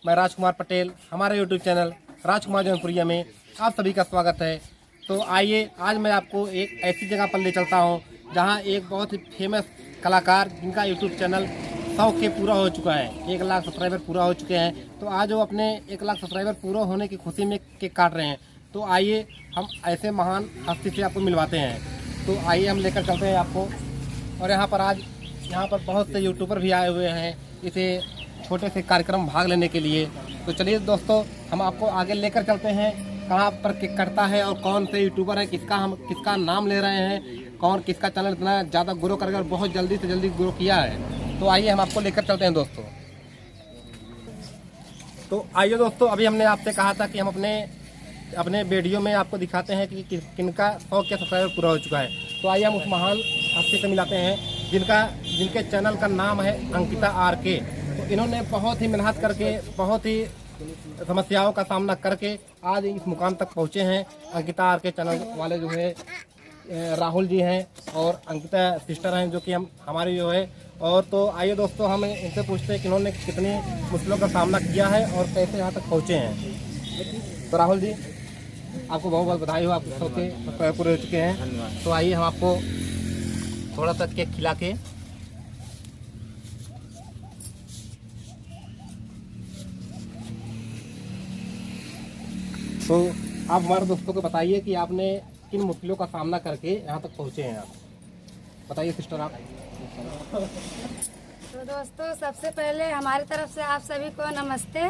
मैं राजकुमार पटेल, हमारे YouTube channel राजकुमार जौनपुरिया में आप सभी का स्वागत है। तो आइए आज मैं आपको एक ऐसी जगह पर ले चलता हूं जहां एक बहुत ही फेमस कलाकार जिनका यूट्यूब चैनल 100 के पूरा हो चुका है, 1 लाख सब्सक्राइबर पूरा हो चुके हैं। तो आज वो अपने 1 लाख सब्सक्राइबर पूरा होने की खुशी में केक काट रहे हैं। तो आइए हम ऐसे महान हस्ती से आपको मिलवाते हैं। तो आइए हम लेकर चलते हैं आपको। और यहाँ पर बहुत से यूट्यूबर भी आए हुए हैं इसे छोटे से कार्यक्रम भाग लेने के लिए। तो चलिए दोस्तों, हम आपको आगे लेकर चलते हैं कहाँ पर केक कटता है और कौन से यूट्यूबर है, किसका नाम ले रहे हैं, कौन किसका चैनल इतना ज़्यादा ग्रो करके और बहुत जल्दी से जल्दी ग्रो किया है। तो आइए हम आपको लेकर चलते हैं दोस्तों। तो आइए दोस्तों, अभी हमने आपसे कहा था कि हम अपने वीडियो में आपको दिखाते हैं कि किनका 100 के सब्सक्राइबर पूरा हो चुका है। तो आइए हम उस महान हस्ती से मिलाते हैं जिनके चैनल का नाम है अंकिता RK। तो इन्होंने बहुत ही मेहनत करके, बहुत ही समस्याओं का सामना करके आज इस मुकाम तक पहुँचे हैं। अंकिता RK चैनल वाले जो है राहुल जी हैं और अंकिता सिस्टर हैं जो कि हमारी जो है। और तो आइए दोस्तों, हम इनसे पूछते हैं कि इन्होंने कितनी मुश्किलों का सामना किया है और कैसे यहाँ तक पहुँचे हैं। तो राहुल जी, आपको बहुत बहुत बधाई हो, आप 100 के पूरे हो चुके हैं। तो आइए हम आपको थोड़ा सा केक खिला के तो आप हमारे दोस्तों को बताइए कि आपने किन मुश्किलों का सामना करके यहाँ तक पहुँचे हैं। आप बताइए सिस्टर आप। तो दोस्तों, सबसे पहले हमारी तरफ से आप सभी को नमस्ते।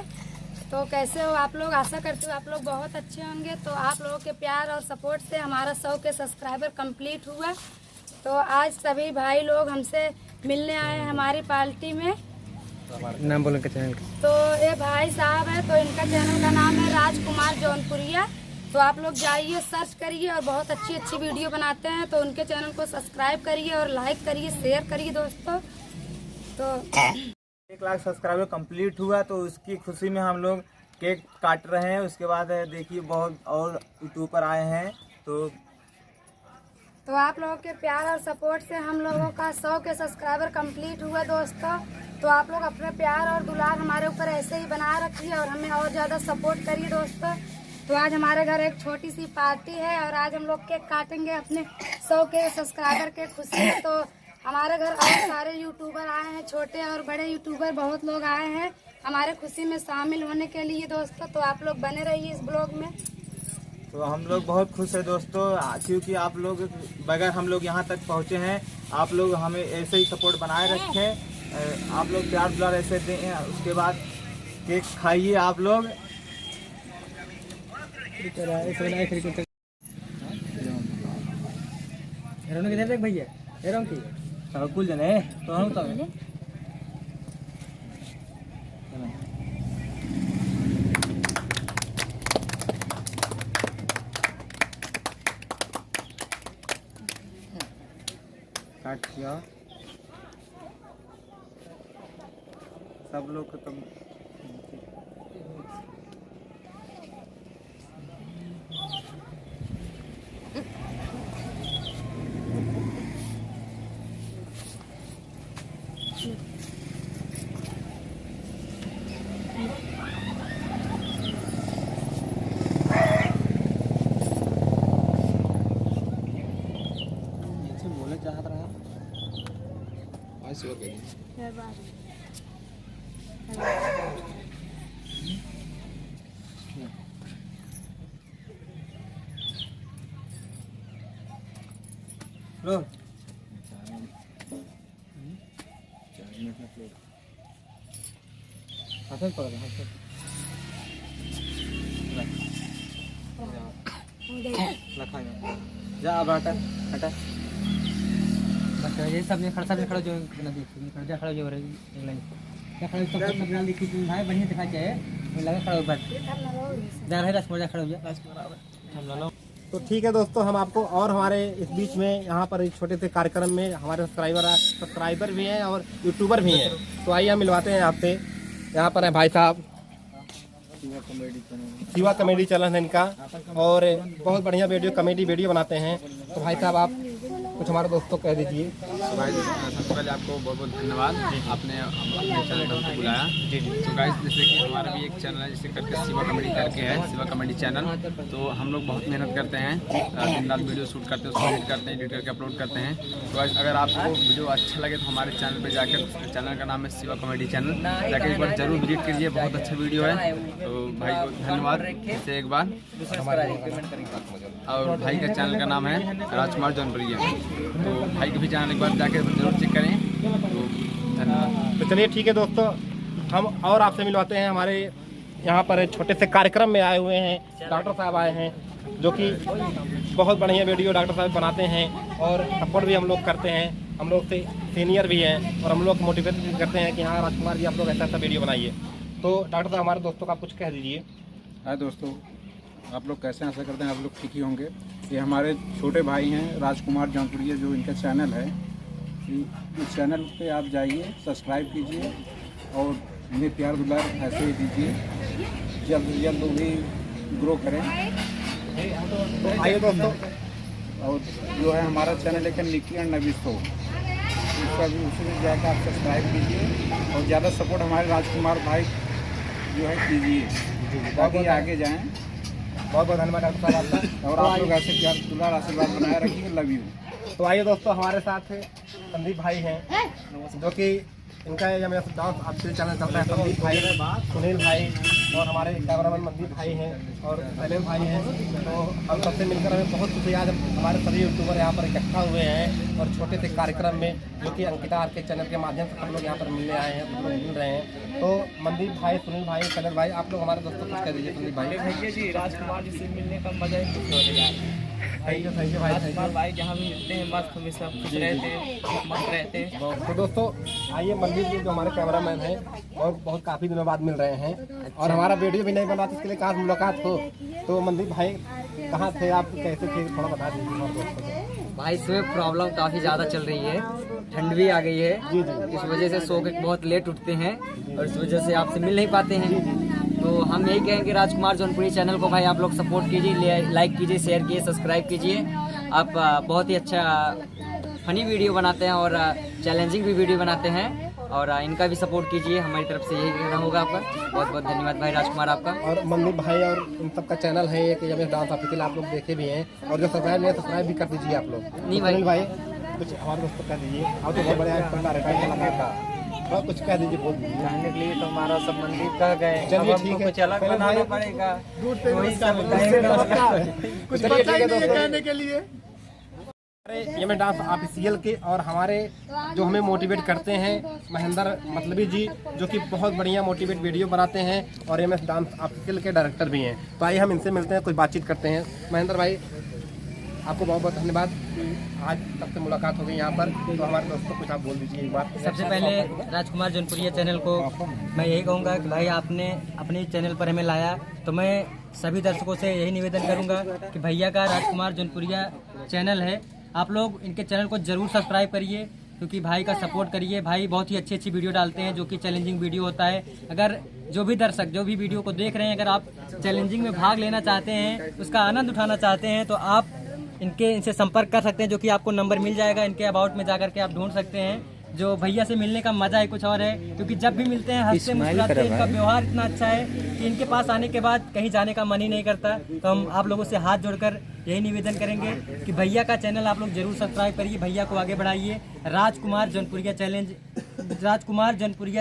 तो कैसे हो आप लोग? आशा करती हूँ आप लोग बहुत अच्छे होंगे। तो आप लोगों के प्यार और सपोर्ट से हमारा 100 के सब्सक्राइबर कंप्लीट हुआ। तो आज सभी भाई लोग हमसे मिलने आए हैं हमारी पार्टी में। नाम बोलें के चैनल का? तो ये भाई साहब है, तो इनका चैनल का नाम है राजकुमार जौनपुरिया। तो आप लोग जाइए, सर्च करिए और बहुत अच्छी अच्छी वीडियो बनाते हैं। तो उनके चैनल को सब्सक्राइब करिए और लाइक करिए, शेयर करिए दोस्तों। तो 1 लाख सब्सक्राइबर कंप्लीट हुआ, तो उसकी खुशी में हम लोग केक काट रहे हैं। उसके बाद देखिए बहुत और यूट्यूबर आए हैं। तो आप लोगों के प्यार और सपोर्ट से हम लोगों का 100 के सब्सक्राइबर कंप्लीट हुआ दोस्तों। तो आप लोग अपने प्यार और दुलार हमारे ऊपर ऐसे ही बनाए रखिए और हमें और ज़्यादा सपोर्ट करिए दोस्तों। तो आज हमारे घर एक छोटी सी पार्टी है और आज हम लोग केक काटेंगे अपने 100 के सब्सक्राइबर के खुशी में। तो हमारे घर और सारे यूट्यूबर आए हैं, छोटे और बड़े यूट्यूबर बहुत लोग आए हैं हमारे खुशी में शामिल होने के लिए दोस्तों। तो आप लोग बने रहिए इस ब्लॉग में। तो हम लोग बहुत खुश है दोस्तों, क्योंकि आप लोग बगैर हम लोग यहाँ तक पहुँचे हैं। आप लोग हमें ऐसे ही सपोर्ट बनाए रखें, आप लोग प्यार दुलार ऐसे दें। उसके बाद केक खाइए आप लोग। भैया कुल जने तो हम काट किया सब लोग को। तुम बोले चाहत रहा लो हाथ पड़ गया लखा जा अब हटा हटा ये सब खड़ा जो खड़ा खड़ा जो लाइन क्या खड़ा सब सब लिखी भाई बढ़िया दिखा चाहिए लगा खड़ा ऊपर जा रहा है राजकुमार खड़ा हो गया राजकुमार हम लो। तो ठीक है दोस्तों, हम आपको और हमारे इस बीच में यहाँ पर एक छोटे से कार्यक्रम में हमारे सब्सक्राइबर भी हैं और यूट्यूबर भी हैं। तो आइए हम मिलवाते हैं आपसे। यहाँ पर है भाई साहब, शिवा कॉमेडी चैनल है इनका और बहुत बढ़िया कॉमेडी वीडियो बनाते हैं। तो भाई साहब आप कुछ हमारे दोस्तों कह दीजिए। तो गाइस सबसे पहले आपको बहुत बहुत धन्यवाद, आपने अपने चैनल पर बुलाया। तो गाइस जैसे कि हमारा भी एक चैनल है जिसे करके शिवा कॉमेडी करके है, शिवा कॉमेडी चैनल। तो हम लोग बहुत मेहनत करते हैं, दिन रात वीडियो शूट करते हैं, उसको एडिट करते हैं, एडिट करके अपलोड करते हैं। तो गाइस अगर आपको वीडियो अच्छा लगे तो हमारे चैनल पर जाकर, चैनल का नाम है शिवा कॉमेडी चैनल, जाकर एक बार जरूर विजिट कीजिए, बहुत अच्छा वीडियो है। तो भाई को धन्यवाद से एक बार। और भाई का चैनल का नाम है राजकुमार जौनपुरिया, तो भाई के भी चैनल एक बार जाकर जरूर चेक करें। तो धन्यवाद। तो चलिए ठीक है दोस्तों, हम और आपसे मिलवाते हैं। हमारे यहाँ पर छोटे से कार्यक्रम में आए हुए हैं, डॉक्टर साहब आए हैं जो कि बहुत बढ़िया वीडियो डॉक्टर साहब बनाते हैं और सपोर्ट भी हम लोग करते हैं। हम लोग से सीनियर भी हैं और हम लोग मोटिवेट भी करते हैं कि हाँ राजकुमार जी आप लोग ऐसा ऐसा वीडियो बनाइए। तो डॉक्टर साहब हमारे दोस्तों का कुछ कह दीजिए। हाय दोस्तों, आप लोग कैसे, आशा करते हैं आप लोग ठीक ही होंगे। ये हमारे छोटे भाई हैं राजकुमार जौनपुरिया, जो इनका चैनल है। इस चैनल पे आप जाइए, सब्सक्राइब कीजिए और इन्हें प्यार दुलार ऐसे ही दीजिए, जल्द से जल्द वो भी ग्रो करें। तो आइए दोस्तों, और जो है हमारा चैनल है निकी एंड नबी शो, उसका भी उसी में जाकर आप सब्सक्राइब कीजिए और ज़्यादा सपोर्ट हमारे राजकुमार भाई जो है कीजिए, ताकि आगे जाएँ। बहुत बहुत धन्यवाद डॉक्टर साहब आपका। और आप लोग ऐसे प्यार दुलार आशीर्वाद बनाए रखिए। Love you. तो आइए दोस्तों, हमारे साथ संदीप भाई हैं जो कि इनका डांस ऑफिशियल चैनल चलता है। संदीप भाई, सुनील भाई और हमारे कैमरामैन मनदीप भाई हैं और शैलेश भाई हैं। तो हम सबसे मिलकर हमें बहुत खुशी, आज हमारे सभी यूट्यूबर यहाँ पर इकट्ठा हुए हैं और छोटे से कार्यक्रम में जो कि अंकिता आर के चैनल के माध्यम से हम लोग यहाँ पर मिलने आए हैं, सब लोग मिल रहे हैं। तो मनदीप भाई, सुनील भाई, शैलेश भाई, आप लोग हमारे दोस्तों कुछ कह दीजिए। संदीप भाई। भैया जी, राजकुमार जी से मिलने का मजा ही कुछ और है। थैंक यू भाई, थैंक यू भाई जहाँ भी मिलते हैं मस्त हमेशा खुश रहते, मस्त रहते। तो दोस्तों आइए, मनदीप जी जो हमारे कैमरामैन हैं और बहुत काफ़ी दिनों बाद मिल रहे हैं और हमारा वीडियो भी नहीं बना, इसके लिए कहाँ मुलाकात हो। तो मनदीप भाई कहाँ थे आप, कैसे थे, थोड़ा बता दीजिए हमारे दोस्तों को। भाई इसमें प्रॉब्लम काफ़ी ज़्यादा चल रही है, ठंड भी आ गई है। जी जी। इस वजह से सो के बहुत लेट उठते हैं और इस वजह से आपसे मिल नहीं पाते हैं। तो हम यही कहेंगे राजकुमार जौनपुरी चैनल को भाई आप लोग सपोर्ट कीजिए, लाइक कीजिए, शेयर कीजिए, सब्सक्राइब कीजिए। आप बहुत ही अच्छा फनी वीडियो बनाते हैं और चैलेंजिंग भी वीडियो बनाते हैं और इनका भी सपोर्ट कीजिए। हमारी तरफ से यही कहना होगा आपका। बहुत बहुत धन्यवाद भाई राजकुमार आपका। और मनदीप भाई और इन सबका चैनल है एक एमएस डांस ऑफिशियल, आप लोग देखे भी हैं और जो सब्सक्राइब नहीं है सब्सक्राइब भी कर दीजिए आप लोग। नहीं तो भाई कुछ हमारे दोस्तों कह दीजिए। आप तो बहुत बड़े थोड़ा कुछ कह दीजिए, बोल दीजिए। जानने के लिए तो हमारा सब मंदिर कह गए, चलिए अब ठीक हमको है, कुछ अलग पहले बनाना भाई पड़ेगा। कुछ चलिए ठीक है दोस्तों, कहने के लिए ये में डांस ऑफिशियल के और हमारे जो हमें मोटिवेट करते हैं महेंद्र मतलबी जी, जो कि बहुत बढ़िया मोटिवेट वीडियो बनाते हैं और एमएस डांस ऑफिशियल के डायरेक्टर भी हैं। तो आइए हम इनसे मिलते हैं, कुछ बातचीत करते हैं। महेंद्र भाई आपको बहुत बहुत धन्यवाद, आज तक से मुलाकात हो गई यहाँ पर। तो हमारे दोस्तों कुछ आप बोल दीजिए एक बार। सबसे पहले राजकुमार जौनपुरिया चैनल को मैं यही कहूँगा कि भाई आपने अपने चैनल पर हमें लाया, तो मैं सभी दर्शकों से यही निवेदन करूँगा कि भैया का राजकुमार जौनपुरिया चैनल है, आप लोग इनके चैनल को जरूर सब्सक्राइब करिए, क्योंकि भाई का सपोर्ट करिए। भाई बहुत ही अच्छी अच्छी वीडियो डालते हैं जो कि चैलेंजिंग वीडियो होता है। अगर जो भी दर्शक जो भी वीडियो को देख रहे हैं, अगर आप चैलेंजिंग में भाग लेना चाहते हैं, उसका आनंद उठाना चाहते हैं, तो आप इनसे संपर्क कर सकते हैं, जो कि आपको नंबर मिल जाएगा। इनके अबाउट में जाकर के आप ढूंढ सकते हैं। जो भैया से मिलने का मजा ही कुछ और है, क्योंकि जब भी मिलते हैं हंसते मुस्कुराते हैं। इनका व्यवहार इतना अच्छा है कि इनके पास आने के बाद कहीं जाने का मन ही नहीं करता। तो हम आप लोगों से हाथ जोड़कर यही निवेदन करेंगे कि भैया का चैनल आप लोग जरूर सब्सक्राइब करिए, भैया को आगे बढ़ाइए। राजकुमार जौनपुरिया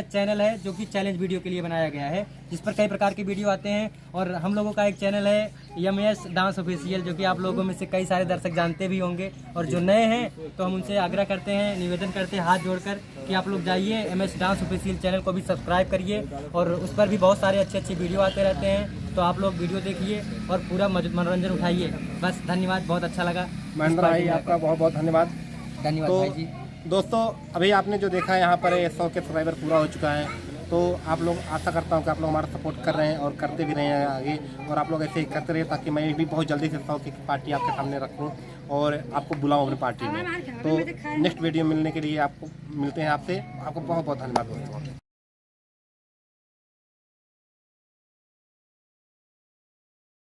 चैनल है जो कि चैलेंज वीडियो के लिए बनाया गया है, जिस पर कई प्रकार के वीडियो आते हैं। और हम लोगों का एक चैनल है एमएस डांस ऑफिशियल, जो कि आप लोगों में से कई सारे दर्शक जानते भी होंगे। और जो नए हैं तो हम उनसे आग्रह करते हैं, निवेदन करते हैं हाथ जोड़कर कि आप लोग जाइए एमएस डांस ऑफिशियल चैनल को भी सब्सक्राइब करिए और उस पर भी बहुत सारे अच्छे अच्छे वीडियो आते रहते हैं। तो आप लोग वीडियो देखिए और पूरा मनोरंजन उठाइए। बस धन्यवाद, बहुत अच्छा लगा। महेंद्र भाई आपका बहुत बहुत धन्यवाद। धन्यवाद तो भाई जी। दोस्तों अभी आपने जो देखा यहाँ पर 100 के सब्सक्राइबर पूरा हो चुका है। तो आप लोग, आशा करता हूँ कि आप लोग हमारा सपोर्ट कर रहे हैं और करते भी रहे हैं आगे, और आप लोग ऐसे ही करते रहे ताकि मैं भी बहुत जल्दी से 100 की पार्टी आपके सामने रखूँ और आपको बुलाऊँ अपनी पार्टी में। तो नेक्स्ट वीडियो मिलने के लिए आपको मिलते हैं आपसे। आपको बहुत बहुत धन्यवाद दोस्तों।